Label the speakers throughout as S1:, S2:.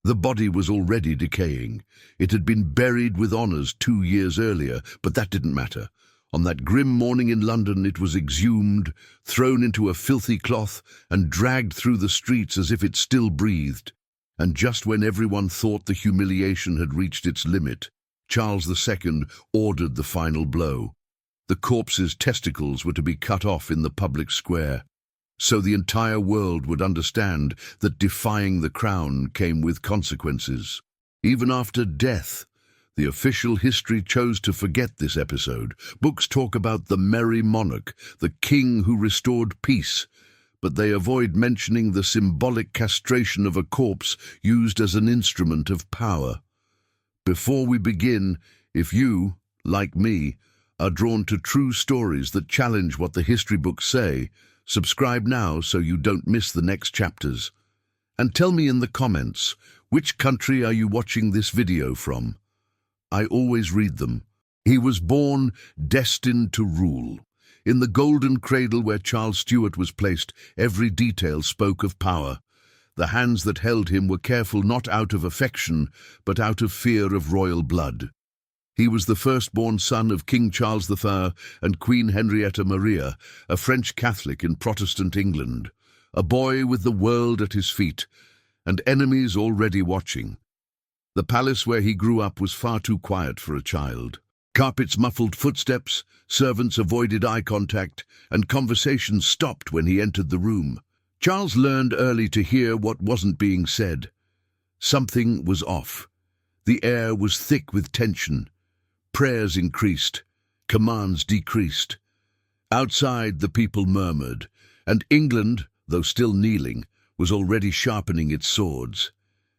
S1: The body was already decaying. It had been buried with honours 2 years earlier, but that didn't matter. On that grim morning in London, it was exhumed, thrown into a filthy cloth, and dragged through the streets as if it still breathed. And just when everyone thought the humiliation had reached its limit, Charles II ordered the final blow. The corpse's testicles were to be cut off in the public square, so the entire world would understand that defying the crown came with consequences. Even after death, the official history chose to forget this episode. Books talk about the merry monarch, the king who restored peace, but they avoid mentioning the symbolic castration of a corpse used as an instrument of power. Before we begin, if you, like me, are drawn to true stories that challenge what the history books say, subscribe now so you don't miss the next chapters. And tell me in the comments, which country are you watching this video from? I always read them. He was born destined to rule. In the golden cradle where Charles Stuart was placed, every detail spoke of power. The hands that held him were careful not out of affection, but out of fear of royal blood. He was the firstborn son of King Charles I and Queen Henrietta Maria, a French Catholic in Protestant England, a boy with the world at his feet, and enemies already watching. The palace where he grew up was far too quiet for a child. Carpets muffled footsteps, servants avoided eye contact, and conversations stopped when he entered the room. Charles learned early to hear what wasn't being said. Something was off. The air was thick with tension. Prayers increased, commands decreased. Outside, the people murmured, and England, though still kneeling, was already sharpening its swords.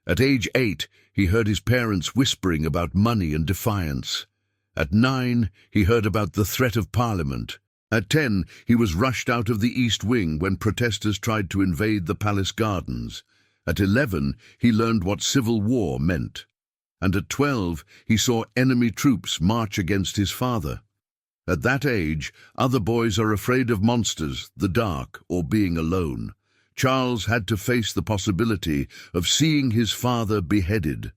S1: At age 8, he heard his parents whispering about money and defiance. At 9, he heard about the threat of Parliament. At 10, he was rushed out of the East Wing when protesters tried to invade the palace gardens. At 11, he learned what civil war meant. And at 12, he saw enemy troops march against his father. At that age, other boys are afraid of monsters, the dark, or being alone. Charles had to face the possibility of seeing his father beheaded.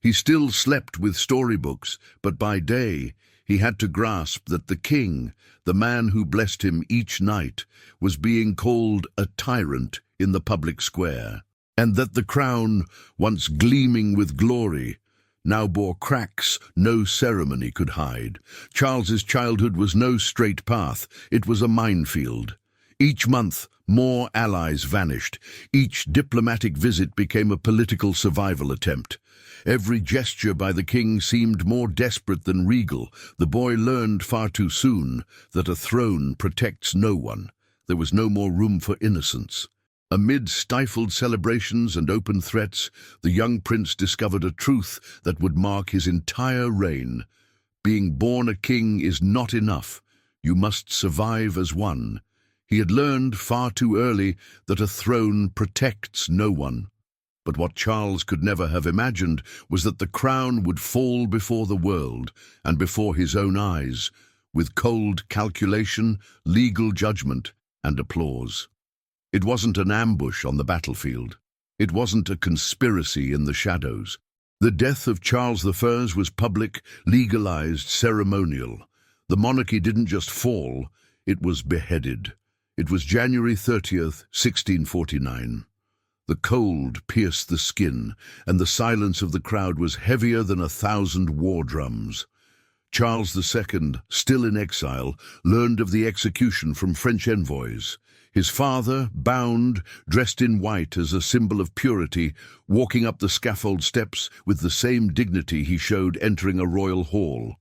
S1: He still slept with storybooks, but by day he had to grasp that the king, the man who blessed him each night, was being called a tyrant in the public square, and that the crown, once gleaming with glory, now bore cracks no ceremony could hide. Charles's childhood was no straight path, it was a minefield. Each month, more allies vanished. Each diplomatic visit became a political survival attempt. Every gesture by the king seemed more desperate than regal. The boy learned far too soon that a throne protects no one. There was no more room for innocence. Amid stifled celebrations and open threats, the young prince discovered a truth that would mark his entire reign. Being born a king is not enough. You must survive as one. He had learned far too early that a throne protects no one. But what Charles could never have imagined was that the crown would fall before the world and before his own eyes, with cold calculation, legal judgment, and applause. It wasn't an ambush on the battlefield. It wasn't a conspiracy in the shadows. The death of Charles I was public, legalized, ceremonial. The monarchy didn't just fall, it was beheaded. It was January 30th, 1649. The cold pierced the skin, and the silence of the crowd was heavier than 1,000 war drums. Charles II, still in exile, learned of the execution from French envoys. His father, bound, dressed in white as a symbol of purity, walking up the scaffold steps with the same dignity he showed entering a royal hall.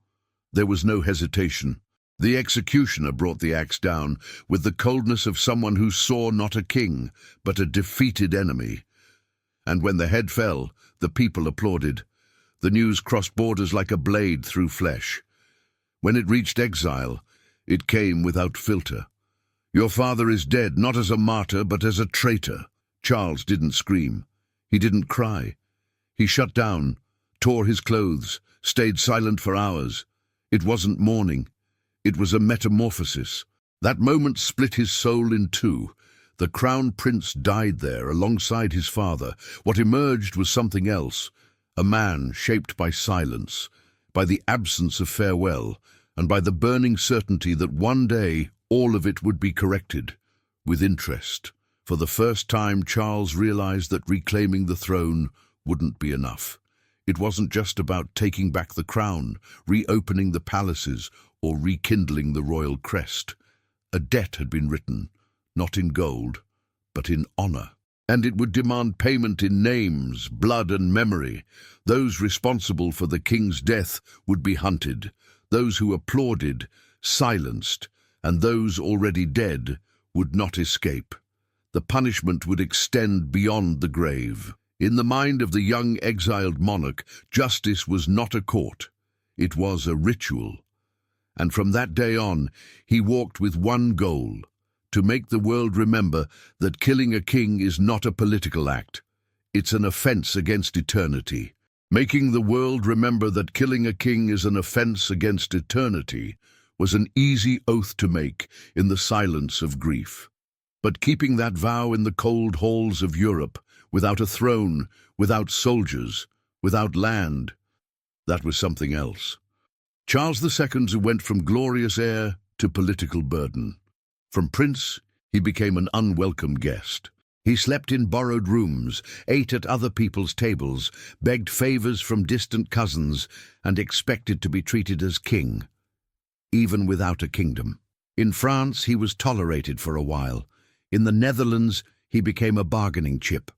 S1: There was no hesitation. The executioner brought the axe down with the coldness of someone who saw not a king, but a defeated enemy. And when the head fell, the people applauded. The news crossed borders like a blade through flesh. When it reached exile, it came without filter. Your father is dead, not as a martyr, but as a traitor. Charles didn't scream. He didn't cry. He shut down, tore his clothes, stayed silent for hours. It wasn't mourning. It was a metamorphosis. That moment split his soul in two. The crown prince died there alongside his father. What emerged was something else, a man shaped by silence, by the absence of farewell, and by the burning certainty that one day all of it would be corrected. With interest, for the first time, Charles realized that reclaiming the throne wouldn't be enough. It wasn't just about taking back the crown, reopening the palaces, or rekindling the royal crest. A debt had been written, not in gold, but in honor. And it would demand payment in names, blood and memory. Those responsible for the king's death would be hunted, those who applauded, silenced, and those already dead would not escape. The punishment would extend beyond the grave. In the mind of the young exiled monarch, justice was not a court. It was a ritual. And from that day on, he walked with one goal: to make the world remember that killing a king is not a political act. It's an offense against eternity. Making the world remember that killing a king is an offense against eternity was an easy oath to make in the silence of grief. But keeping that vow in the cold halls of Europe, without a throne, without soldiers, without land, that was something else. Charles II went from glorious heir to political burden. From prince, he became an unwelcome guest. He slept in borrowed rooms, ate at other people's tables, begged favors from distant cousins, and expected to be treated as king, even without a kingdom. In France, he was tolerated for a while. In the Netherlands, he became a bargaining chip.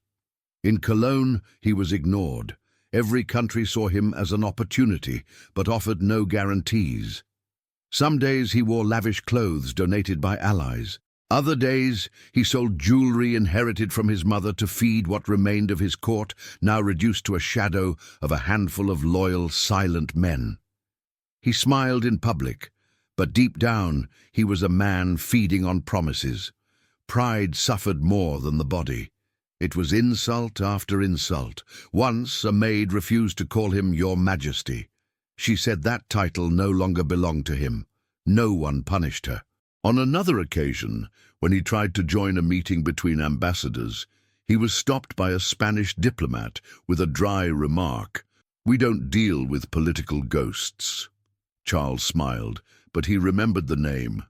S1: In Cologne, he was ignored. Every country saw him as an opportunity, but offered no guarantees. Some days he wore lavish clothes donated by allies. Other days he sold jewelry inherited from his mother to feed what remained of his court, now reduced to a shadow of a handful of loyal, silent men. He smiled in public, but deep down he was a man feeding on promises. Pride suffered more than the body. It was insult after insult. Once a maid refused to call him Your Majesty. She said that title no longer belonged to him. No one punished her. On another occasion, when he tried to join a meeting between ambassadors, he was stopped by a Spanish diplomat with a dry remark. "We don't deal with political ghosts." Charles smiled, but he remembered the name.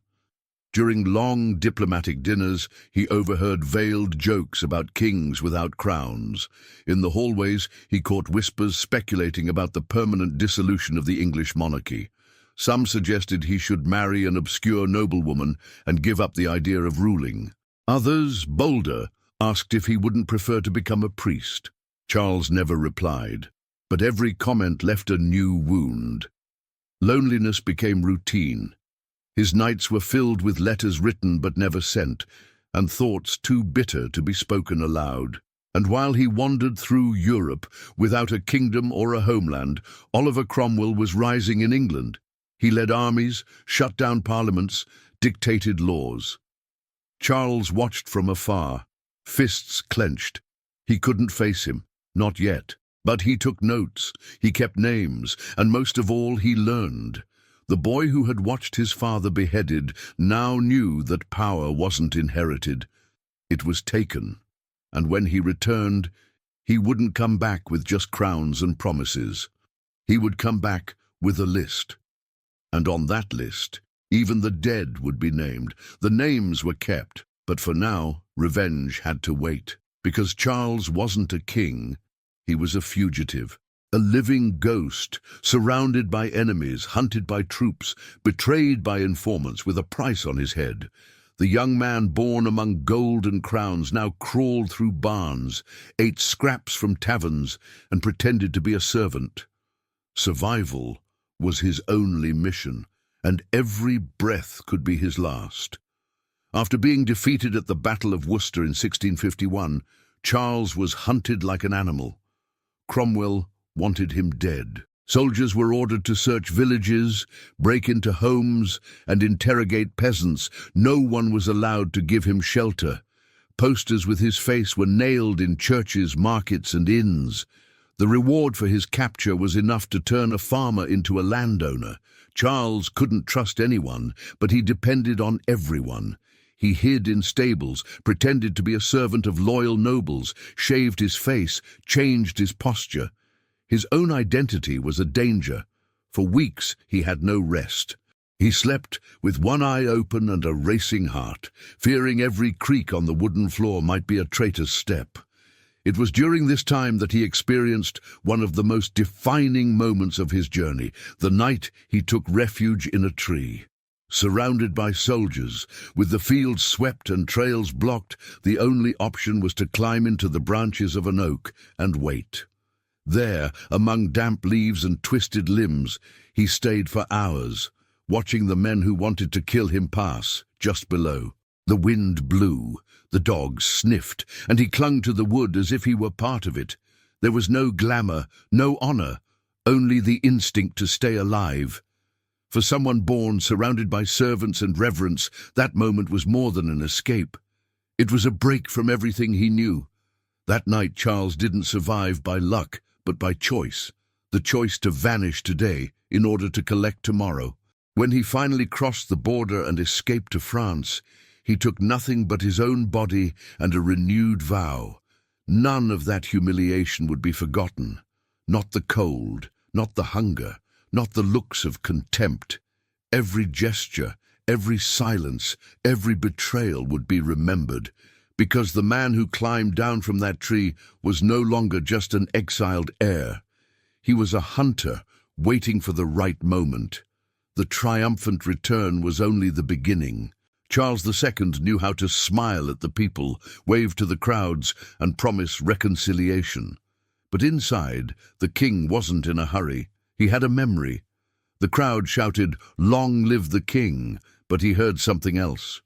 S1: During long diplomatic dinners, he overheard veiled jokes about kings without crowns. In the hallways, he caught whispers speculating about the permanent dissolution of the English monarchy. Some suggested he should marry an obscure noblewoman and give up the idea of ruling. Others, bolder, asked if he wouldn't prefer to become a priest. Charles never replied, but every comment left a new wound. Loneliness became routine. His nights were filled with letters written but never sent, and thoughts too bitter to be spoken aloud. And while he wandered through Europe without a kingdom or a homeland, Oliver Cromwell was rising in England. He led armies, shut down parliaments, dictated laws. Charles watched from afar, fists clenched. He couldn't face him, not yet. But he took notes, he kept names, and most of all, he learned. The boy who had watched his father beheaded now knew that power wasn't inherited. It was taken, and when he returned, he wouldn't come back with just crowns and promises. He would come back with a list. And on that list, even the dead would be named. The names were kept, but for now, revenge had to wait. Because Charles wasn't a king, he was a fugitive. A living ghost, surrounded by enemies, hunted by troops, betrayed by informants with a price on his head. The young man born among gold and crowns now crawled through barns, ate scraps from taverns, and pretended to be a servant. Survival was his only mission, and every breath could be his last. After being defeated at the Battle of Worcester in 1651, Charles was hunted like an animal. Cromwell wanted him dead. Soldiers were ordered to search villages, break into homes, and interrogate peasants. No one was allowed to give him shelter. Posters with his face were nailed in churches, markets, and inns. The reward for his capture was enough to turn a farmer into a landowner. Charles couldn't trust anyone, but he depended on everyone. He hid in stables, pretended to be a servant of loyal nobles, shaved his face, changed his posture. His own identity was a danger. For weeks he had no rest. He slept with one eye open and a racing heart, fearing every creak on the wooden floor might be a traitor's step. It was during this time that he experienced one of the most defining moments of his journey, the night he took refuge in a tree. Surrounded by soldiers, with the fields swept and trails blocked, the only option was to climb into the branches of an oak and wait. There, among damp leaves and twisted limbs, he stayed for hours, watching the men who wanted to kill him pass, just below. The wind blew, the dogs sniffed, and he clung to the wood as if he were part of it. There was no glamour, no honor, only the instinct to stay alive. For someone born surrounded by servants and reverence, that moment was more than an escape. It was a break from everything he knew. That night Charles didn't survive by luck, but by choice. The choice to vanish today in order to collect tomorrow. When he finally crossed the border and escaped to France, he took nothing but his own body and a renewed vow. None of that humiliation would be forgotten. Not the cold, not the hunger, not the looks of contempt. Every gesture, every silence, every betrayal would be remembered, because the man who climbed down from that tree was no longer just an exiled heir. He was a hunter waiting for the right moment. The triumphant return was only the beginning. Charles II knew how to smile at the people, wave to the crowds, and promise reconciliation. But inside, the king wasn't in a hurry. He had a memory. The crowd shouted, "Long live the king," but he heard something else.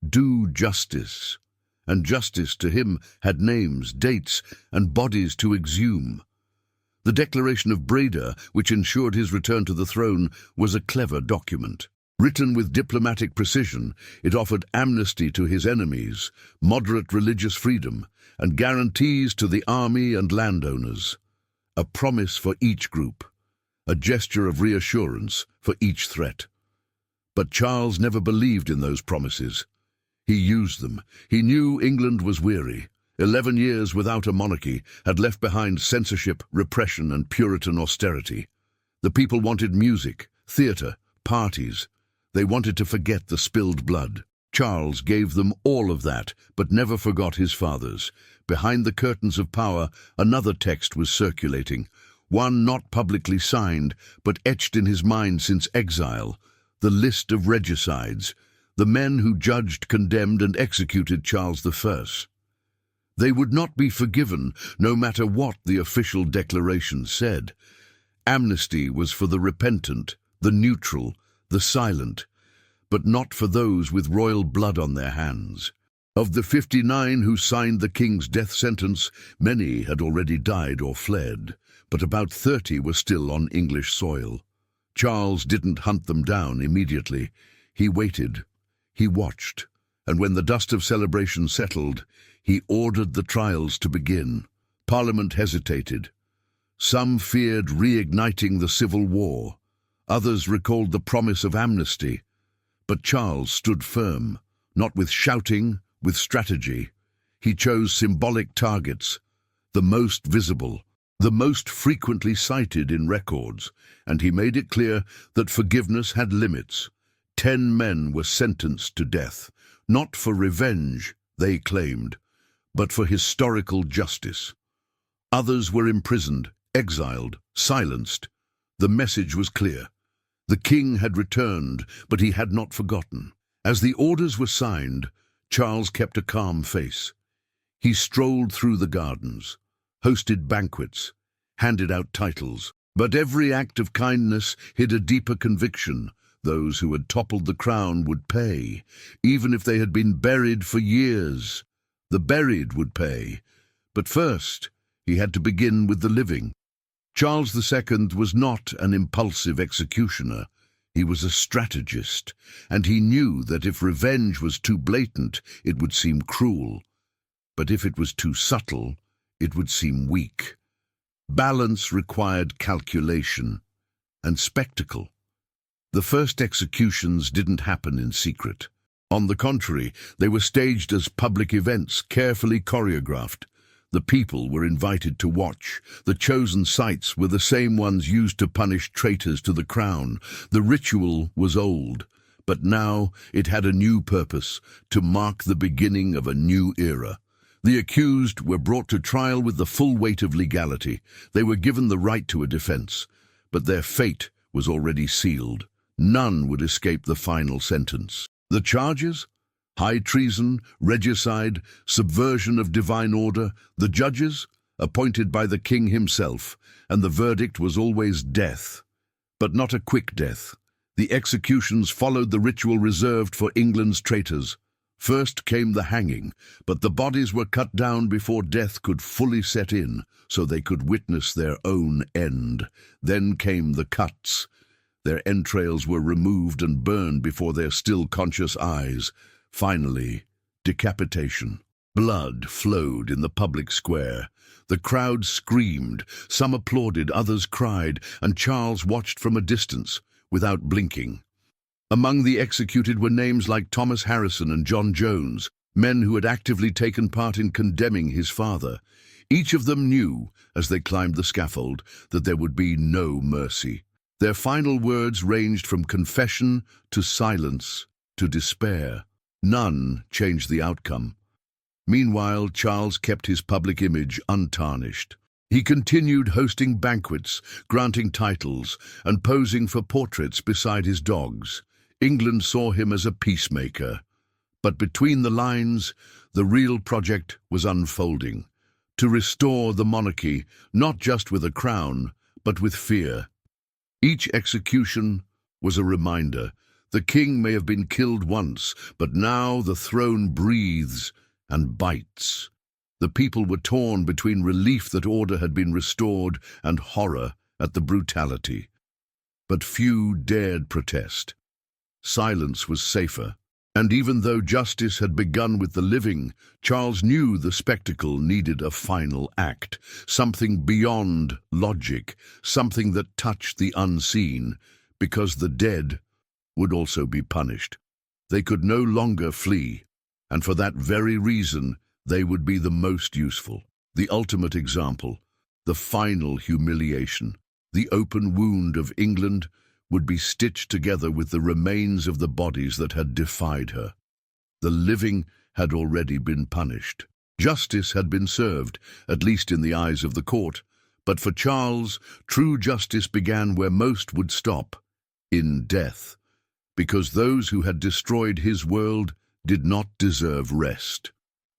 S1: "Do justice." And justice to him had names, dates, and bodies to exhume. The Declaration of Breda, which ensured his return to the throne, was a clever document. Written with diplomatic precision, it offered amnesty to his enemies, moderate religious freedom, and guarantees to the army and landowners. A promise for each group, a gesture of reassurance for each threat. But Charles never believed in those promises. He used them. He knew England was weary. 11 years without a monarchy had left behind censorship, repression, and Puritan austerity. The people wanted music, theatre, parties. They wanted to forget the spilled blood. Charles gave them all of that, but never forgot his fathers. Behind the curtains of power, another text was circulating, one not publicly signed, but etched in his mind since exile, the list of regicides, the men who judged, condemned, and executed Charles I. They would not be forgiven, no matter what the official declaration said. Amnesty was for the repentant, the neutral, the silent, but not for those with royal blood on their hands. Of the 59 who signed the king's death sentence, many had already died or fled, but about 30 were still on English soil. Charles didn't hunt them down immediately. He waited. He watched, and when the dust of celebration settled, he ordered the trials to begin. Parliament hesitated. Some feared reigniting the civil war. Others recalled the promise of amnesty. But Charles stood firm, not with shouting, with strategy. He chose symbolic targets, the most visible, the most frequently cited in records, and he made it clear that forgiveness had limits. 10 men were sentenced to death, not for revenge, they claimed, but for historical justice. Others were imprisoned, exiled, silenced. The message was clear. The king had returned, but he had not forgotten. As the orders were signed, Charles kept a calm face. He strolled through the gardens, hosted banquets, handed out titles. But every act of kindness hid a deeper conviction. Those who had toppled the crown would pay, even if they had been buried for years. The buried would pay. But first, he had to begin with the living. Charles II was not an impulsive executioner. He was a strategist, and he knew that if revenge was too blatant, it would seem cruel. But if it was too subtle, it would seem weak. Balance required calculation and spectacle. The first executions didn't happen in secret. On the contrary, they were staged as public events, carefully choreographed. The people were invited to watch. The chosen sites were the same ones used to punish traitors to the crown. The ritual was old, but now it had a new purpose, to mark the beginning of a new era. The accused were brought to trial with the full weight of legality. They were given the right to a defense, but their fate was already sealed. None would escape the final sentence. The charges? High treason, regicide, subversion of divine order. The judges? Appointed by the king himself, and the verdict was always death. But not a quick death. The executions followed the ritual reserved for England's traitors. First came the hanging, but the bodies were cut down before death could fully set in, so they could witness their own end. Then came the cuts. Their entrails were removed and burned before their still conscious eyes. Finally, decapitation. Blood flowed in the public square. The crowd screamed, some applauded, others cried, and Charles watched from a distance, without blinking. Among the executed were names like Thomas Harrison and John Jones, men who had actively taken part in condemning his father. Each of them knew, as they climbed the scaffold, that there would be no mercy. Their final words ranged from confession to silence to despair. None changed the outcome. Meanwhile, Charles kept his public image untarnished. He continued hosting banquets, granting titles, and posing for portraits beside his dogs. England saw him as a peacemaker. But between the lines, the real project was unfolding. To restore the monarchy, not just with a crown, but with fear. Each execution was a reminder. The king may have been killed once, but now the throne breathes and bites. The people were torn between relief that order had been restored and horror at the brutality. But few dared protest. Silence was safer. And even though justice had begun with the living, Charles knew the spectacle needed a final act, something beyond logic, something that touched the unseen, because the dead would also be punished. They could no longer flee, and for that very reason, they would be the most useful. The ultimate example, the final humiliation, the open wound of England would be stitched together with the remains of the bodies that had defied her. The living had already been punished. Justice had been served, at least in the eyes of the court, but for Charles, true justice began where most would stop, in death, because those who had destroyed his world did not deserve rest,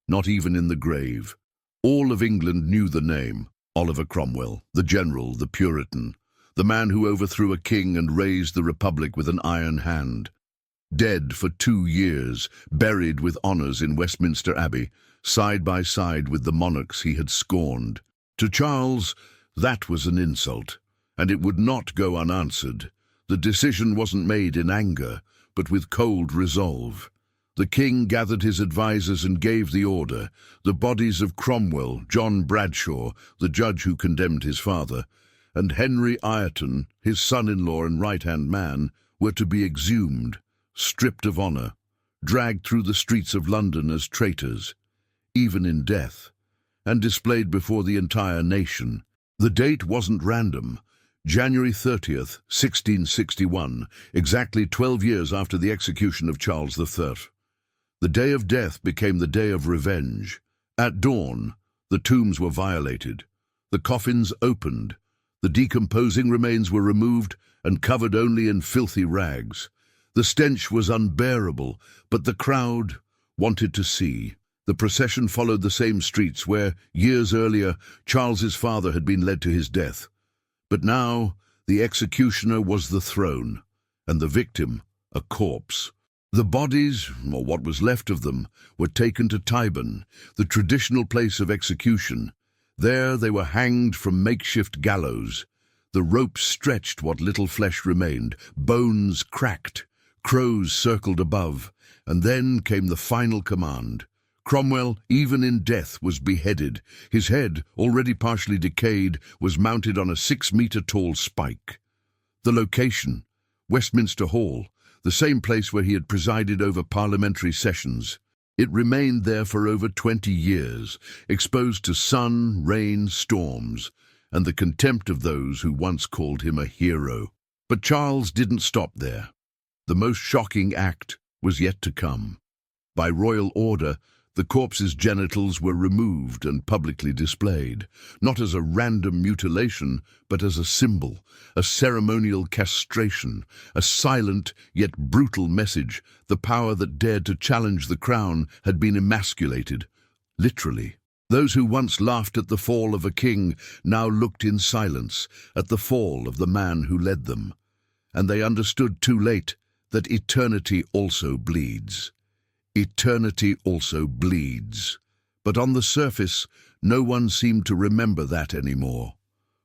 S1: not even in the grave. All of England knew the name, Oliver Cromwell, the general, the Puritan, the man who overthrew a king and raised the Republic with an iron hand. Dead for 2 years, buried with honours in Westminster Abbey, side by side with the monarchs he had scorned. To Charles, that was an insult, and it would not go unanswered. The decision wasn't made in anger, but with cold resolve. The king gathered his advisers and gave the order. The bodies of Cromwell, John Bradshaw, the judge who condemned his father, and Henry Ireton, his son-in-law and right-hand man, were to be exhumed, stripped of honour, dragged through the streets of London as traitors, even in death, and displayed before the entire nation. The date wasn't random. January 30th, 1661, exactly 12 years after the execution of Charles III. The day of death became the day of revenge. At dawn, the tombs were violated, the coffins opened, the decomposing remains were removed and covered only in filthy rags. The stench was unbearable, but the crowd wanted to see. The procession followed the same streets where, years earlier, Charles's father had been led to his death. But now, the executioner was the throne, and the victim a corpse. The bodies, or what was left of them, were taken to Tyburn, the traditional place of execution. There they were hanged from makeshift gallows. The ropes stretched what little flesh remained, bones cracked, crows circled above, and then came the final command. Cromwell, even in death, was beheaded. His head, already partially decayed, was mounted on a 6-metre-tall spike. The location, Westminster Hall, the same place where he had presided over parliamentary sessions. It remained there for over 20 years, exposed to sun, rain, storms, and the contempt of those who once called him a hero. But Charles didn't stop there. The most shocking act was yet to come. By royal order, the corpse's genitals were removed and publicly displayed, not as a random mutilation, but as a symbol, a ceremonial castration, a silent yet brutal message. The power that dared to challenge the crown had been emasculated, literally. Those who once laughed at the fall of a king now looked in silence at the fall of the man who led them, and they understood too late that eternity also bleeds. Eternity also bleeds. But on the surface, no one seemed to remember that anymore.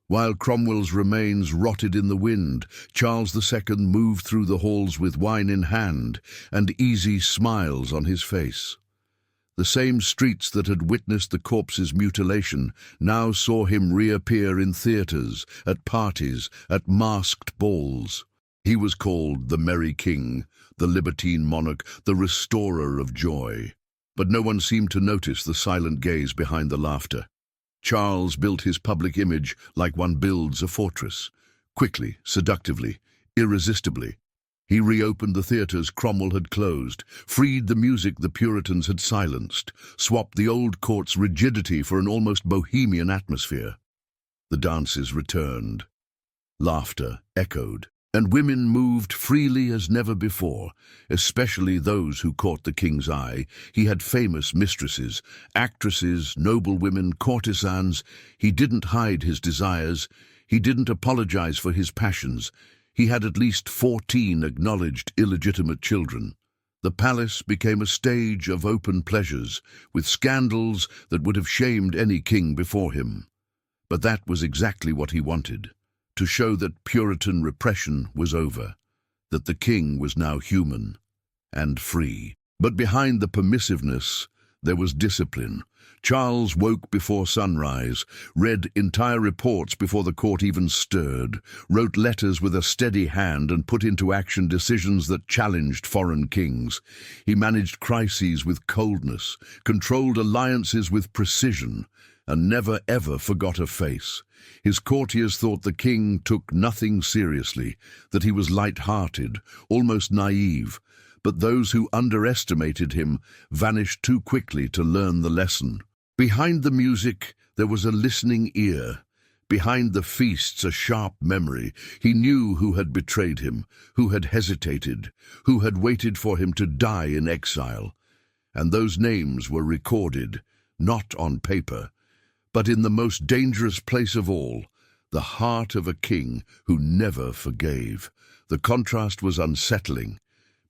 S1: While Cromwell's remains rotted in the wind, Charles II moved through the halls with wine in hand and easy smiles on his face. The same streets that had witnessed the corpse's mutilation now saw him reappear in theatres, at parties, at masked balls. He was called the Merry King, the libertine monarch, the restorer of joy. But no one seemed to notice the silent gaze behind the laughter. Charles built his public image like one builds a fortress, quickly, seductively, irresistibly. He reopened the theatres Cromwell had closed, freed the music the Puritans had silenced, swapped the old court's rigidity for an almost bohemian atmosphere. The dances returned. Laughter echoed, and women moved freely as never before, especially those who caught the king's eye. He had famous mistresses, actresses, noblewomen, courtesans. He didn't hide his desires. He didn't apologize for his passions. He had at least 14 acknowledged illegitimate children. The palace became a stage of open pleasures, with scandals that would have shamed any king before him. But that was exactly what he wanted, to show that Puritan repression was over, that the king was now human and free. But behind the permissiveness, there was discipline. Charles woke before sunrise, read entire reports before the court even stirred, wrote letters with a steady hand and put into action decisions that challenged foreign kings. He managed crises with coldness, controlled alliances with precision, and never ever forgot a face. His courtiers thought the king took nothing seriously, that he was light-hearted, almost naive. But those who underestimated him vanished too quickly to learn the lesson. Behind the music, there was a listening ear. Behind the feasts, a sharp memory. He knew who had betrayed him, who had hesitated, who had waited for him to die in exile. And those names were recorded, not on paper, but in the most dangerous place of all, the heart of a king who never forgave. The contrast was unsettling.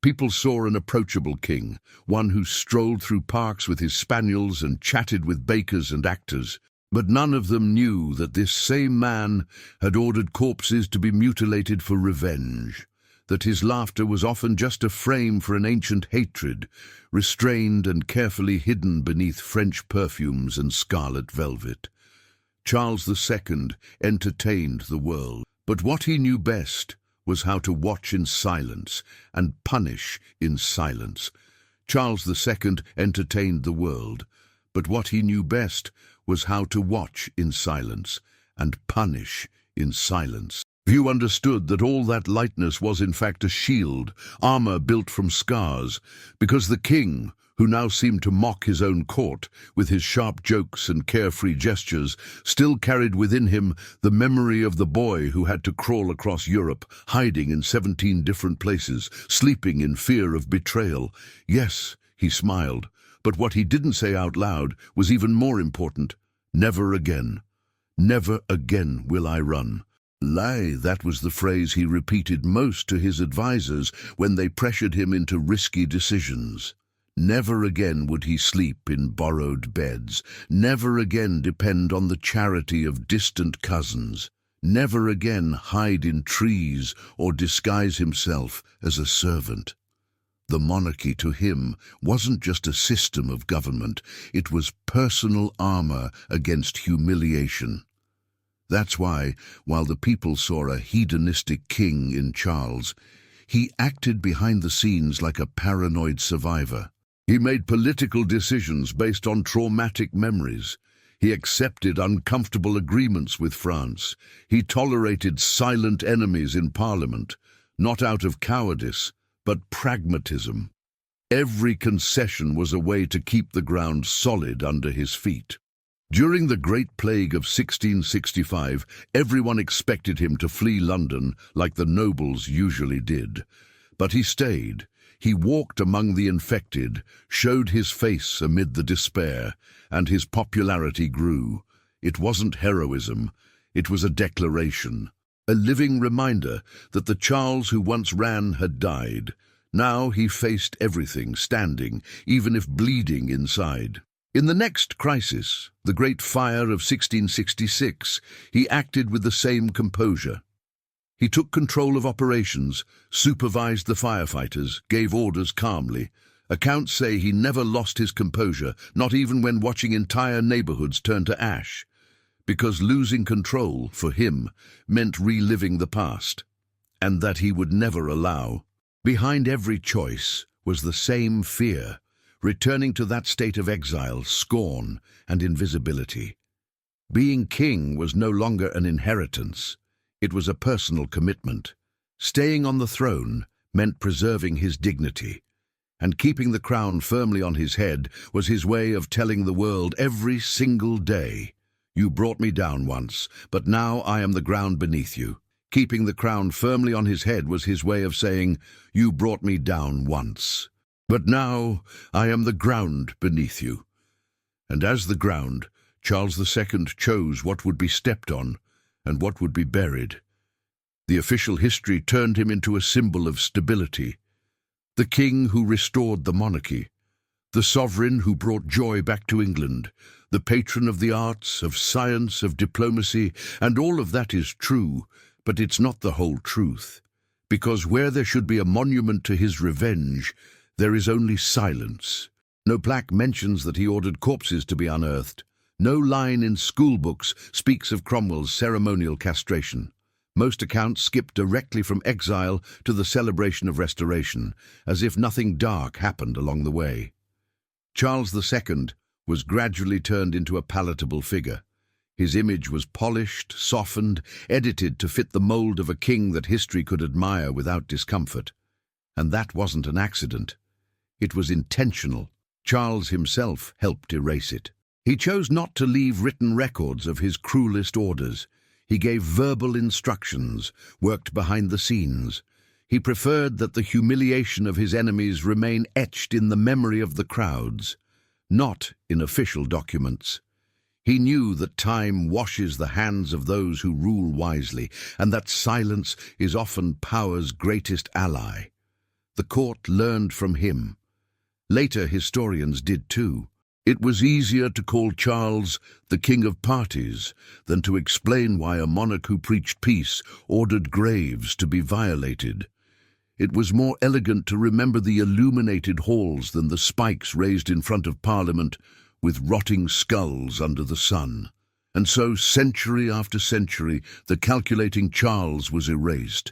S1: People saw an approachable king, one who strolled through parks with his spaniels and chatted with bakers and actors. But none of them knew that this same man had ordered corpses to be mutilated for revenge, that his laughter was often just a frame for an ancient hatred, restrained and carefully hidden beneath French perfumes and scarlet velvet. Charles II entertained the world, but what he knew best was how to watch in silence and punish in silence. Charles II entertained the world, but what he knew best was how to watch in silence and punish in silence. Few understood that all that lightness was in fact a shield, armor built from scars, because the king, who now seemed to mock his own court with his sharp jokes and carefree gestures, still carried within him the memory of the boy who had to crawl across Europe, hiding in 17 different places, sleeping in fear of betrayal. Yes, he smiled, but what he didn't say out loud was even more important. Never again. Never again will I run. Lie, that was the phrase he repeated most to his advisors when they pressured him into risky decisions. Never again would he sleep in borrowed beds. Never again depend on the charity of distant cousins. Never again hide in trees or disguise himself as a servant. The monarchy to him wasn't just a system of government, it was personal armor against humiliation. That's why, while the people saw a hedonistic king in Charles, He acted behind the scenes like a paranoid survivor. He made political decisions based on traumatic memories. He accepted uncomfortable agreements with France. He tolerated silent enemies in Parliament, not out of cowardice, but pragmatism. Every concession was a way to keep the ground solid under his feet. During the Great Plague of 1665, everyone expected him to flee London like the nobles usually did. But he stayed. He walked among the infected, showed his face amid the despair, and his popularity grew. It wasn't heroism, it was a declaration, a living reminder that the Charles who once ran had died. Now he faced everything, standing, even if bleeding inside. In the next crisis, the Great Fire of 1666, he acted with the same composure. He took control of operations, supervised the firefighters, gave orders calmly. Accounts say he never lost his composure, not even when watching entire neighborhoods turn to ash, because losing control, for him, meant reliving the past, and that he would never allow. Behind every choice was the same fear, returning to that state of exile, scorn, and invisibility. Being king was no longer an inheritance. It was a personal commitment. Staying on the throne meant preserving his dignity, and keeping the crown firmly on his head was his way of telling the world every single day, "You brought me down once, but now I am the ground beneath you." Keeping the crown firmly on his head was his way of saying, "You brought me down once, but now I am the ground beneath you." And as the ground, Charles II chose what would be stepped on and what would be buried. The official history turned him into a symbol of stability, the king who restored the monarchy, the sovereign who brought joy back to England, the patron of the arts, of science, of diplomacy, and all of that is true, but it's not the whole truth, because where there should be a monument to his revenge, there is only silence. No plaque mentions that he ordered corpses to be unearthed. No line in school books speaks of Cromwell's ceremonial castration. Most accounts skip directly from exile to the celebration of restoration, as if nothing dark happened along the way. Charles II was gradually turned into a palatable figure. His image was polished, softened, edited to fit the mold of a king that history could admire without discomfort. And that wasn't an accident. It was intentional. Charles himself helped erase it. He chose not to leave written records of his cruelest orders. He gave verbal instructions, worked behind the scenes. He preferred that the humiliation of his enemies remain etched in the memory of the crowds, not in official documents. He knew that time washes the hands of those who rule wisely, and that silence is often power's greatest ally. The court learned from him. Later historians did too. It was easier to call Charles the king of parties than to explain why a monarch who preached peace ordered graves to be violated. It was more elegant to remember the illuminated halls than the spikes raised in front of Parliament with rotting skulls under the sun. And so, century after century, the calculating Charles was erased.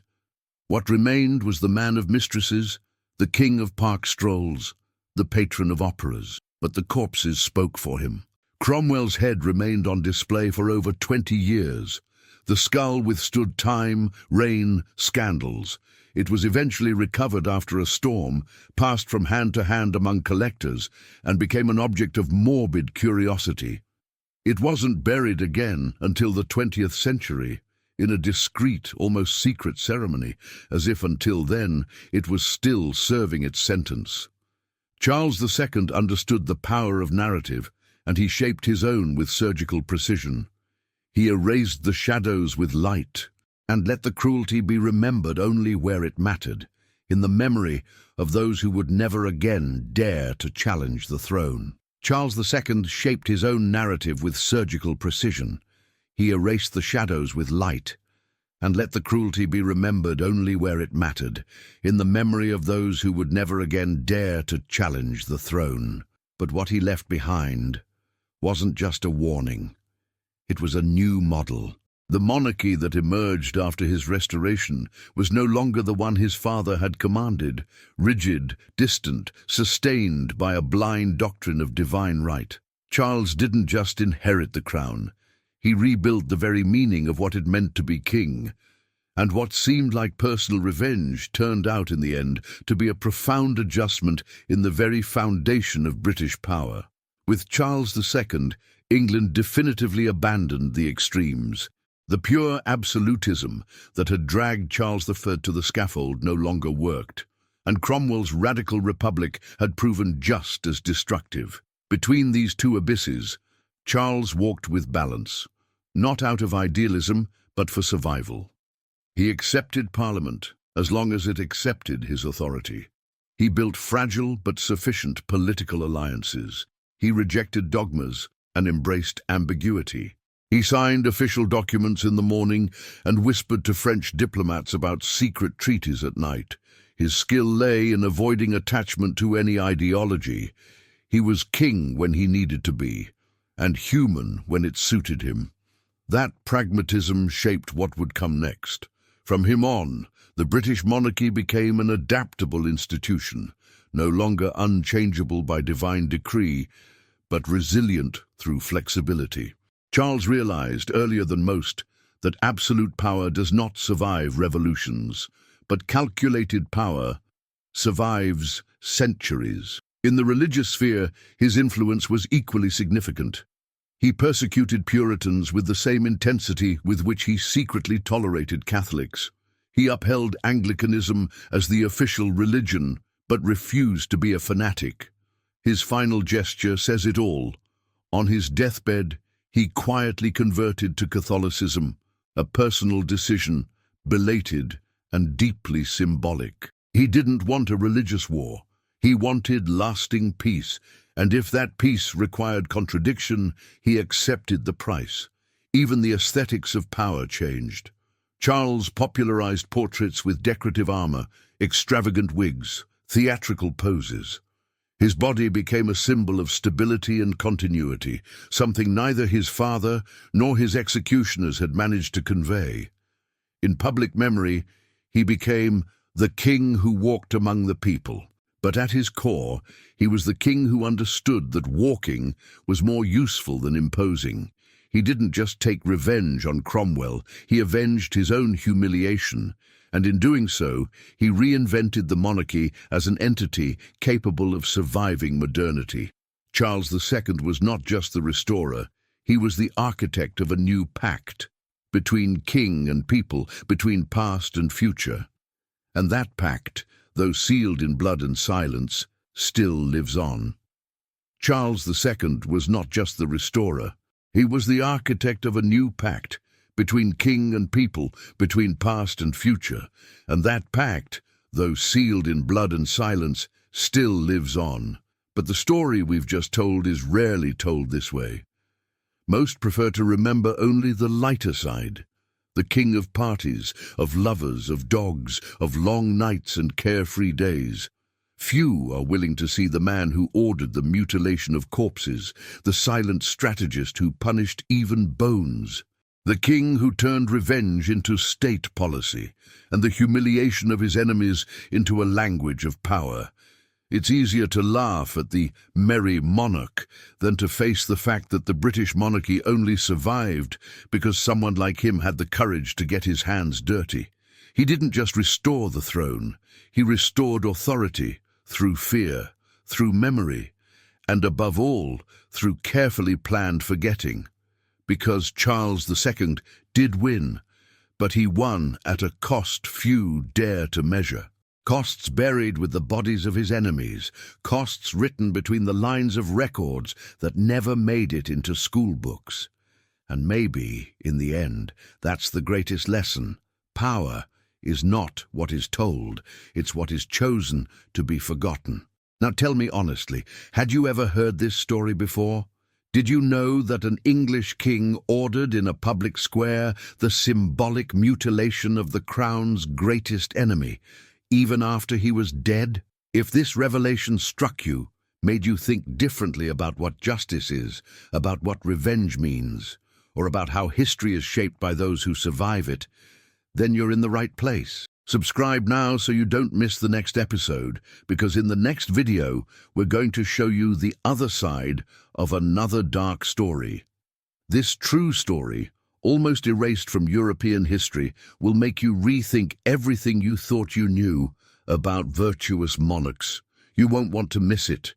S1: What remained was the man of mistresses, the king of park strolls, the patron of operas. But the corpses spoke for him. Cromwell's head remained on display for over 20 years. The skull withstood time, rain, scandals. It was eventually recovered after a storm, passed from hand to hand among collectors, and became an object of morbid curiosity. It wasn't buried again until the 20th century, in a discreet, almost secret ceremony, as if until then it was still serving its sentence. Charles II understood the power of narrative, and he shaped his own with surgical precision. He erased the shadows with light, and let the cruelty be remembered only where it mattered, in the memory of those who would never again dare to challenge the throne. Charles II shaped his own narrative with surgical precision. He erased the shadows with light, and let the cruelty be remembered only where it mattered, in the memory of those who would never again dare to challenge the throne. But what he left behind wasn't just a warning. It was a new model, The monarchy that emerged after his restoration was no longer the one his father had commanded, rigid, distant, sustained by a blind doctrine of divine right. Charles didn't just inherit the crown. He rebuilt the very meaning of what it meant to be king. And what seemed like personal revenge turned out in the end to be a profound adjustment in the very foundation of British power. With Charles II, England definitively abandoned the extremes. The pure absolutism that had dragged Charles I to the scaffold no longer worked, and Cromwell's radical republic had proven just as destructive. Between these two abysses, Charles walked with balance, not out of idealism, but for survival. He accepted Parliament as long as it accepted his authority. He built fragile but sufficient political alliances. He rejected dogmas and embraced ambiguity. He signed official documents in the morning and whispered to French diplomats about secret treaties at night. His skill lay in avoiding attachment to any ideology. He was king when he needed to be, and human when it suited him. That pragmatism shaped what would come next. From him on, the British monarchy became an adaptable institution, no longer unchangeable by divine decree, but resilient through flexibility. Charles realized earlier than most that absolute power does not survive revolutions, but calculated power survives centuries. In the religious sphere, his influence was equally significant. He persecuted Puritans with the same intensity with which he secretly tolerated Catholics. He upheld Anglicanism as the official religion, but refused to be a fanatic. His final gesture says it all. On his deathbed, he quietly converted to Catholicism, a personal decision, belated and deeply symbolic. He didn't want a religious war. He wanted lasting peace, and if that peace required contradiction, he accepted the price. Even the aesthetics of power changed. Charles popularized portraits with decorative armor, extravagant wigs, theatrical poses. His body became a symbol of stability and continuity, something neither his father nor his executioners had managed to convey. In public memory, he became the king who walked among the people. But at his core, he was the king who understood that walking was more useful than imposing. He didn't just take revenge on Cromwell, he avenged his own humiliation. And in doing so, he reinvented the monarchy as an entity capable of surviving modernity. Charles II was not just the restorer, he was the architect of a new pact between king and people, between past and future. And that pact, though sealed in blood and silence, still lives on. Charles II was not just the restorer, he was the architect of a new pact, between king and people, between past and future, and that pact, though sealed in blood and silence, still lives on. But the story we've just told is rarely told this way. Most prefer to remember only the lighter side, the king of parties, of lovers, of dogs, of long nights and carefree days. Few are willing to see the man who ordered the mutilation of corpses, the silent strategist who punished even bones. The king who turned revenge into state policy, and the humiliation of his enemies into a language of power. It's easier to laugh at the merry monarch than to face the fact that the British monarchy only survived because someone like him had the courage to get his hands dirty. He didn't just restore the throne, he restored authority through fear, through memory, and above all, through carefully planned forgetting. Because Charles II did win, but he won at a cost few dare to measure. Costs buried with the bodies of his enemies, costs written between the lines of records that never made it into school books. And maybe, in the end, that's the greatest lesson. Power is not what is told, it's what is chosen to be forgotten. Now tell me honestly, had you ever heard this story before? Did you know that an English king ordered in a public square the symbolic mutilation of the crown's greatest enemy, even after he was dead? If this revelation struck you, made you think differently about what justice is, about what revenge means, or about how history is shaped by those who survive it, then you're in the right place. Subscribe now so you don't miss the next episode, because in the next video, we're going to show you the other side of another dark story. This true story, almost erased from European history, will make you rethink everything you thought you knew about virtuous monarchs. You won't want to miss it.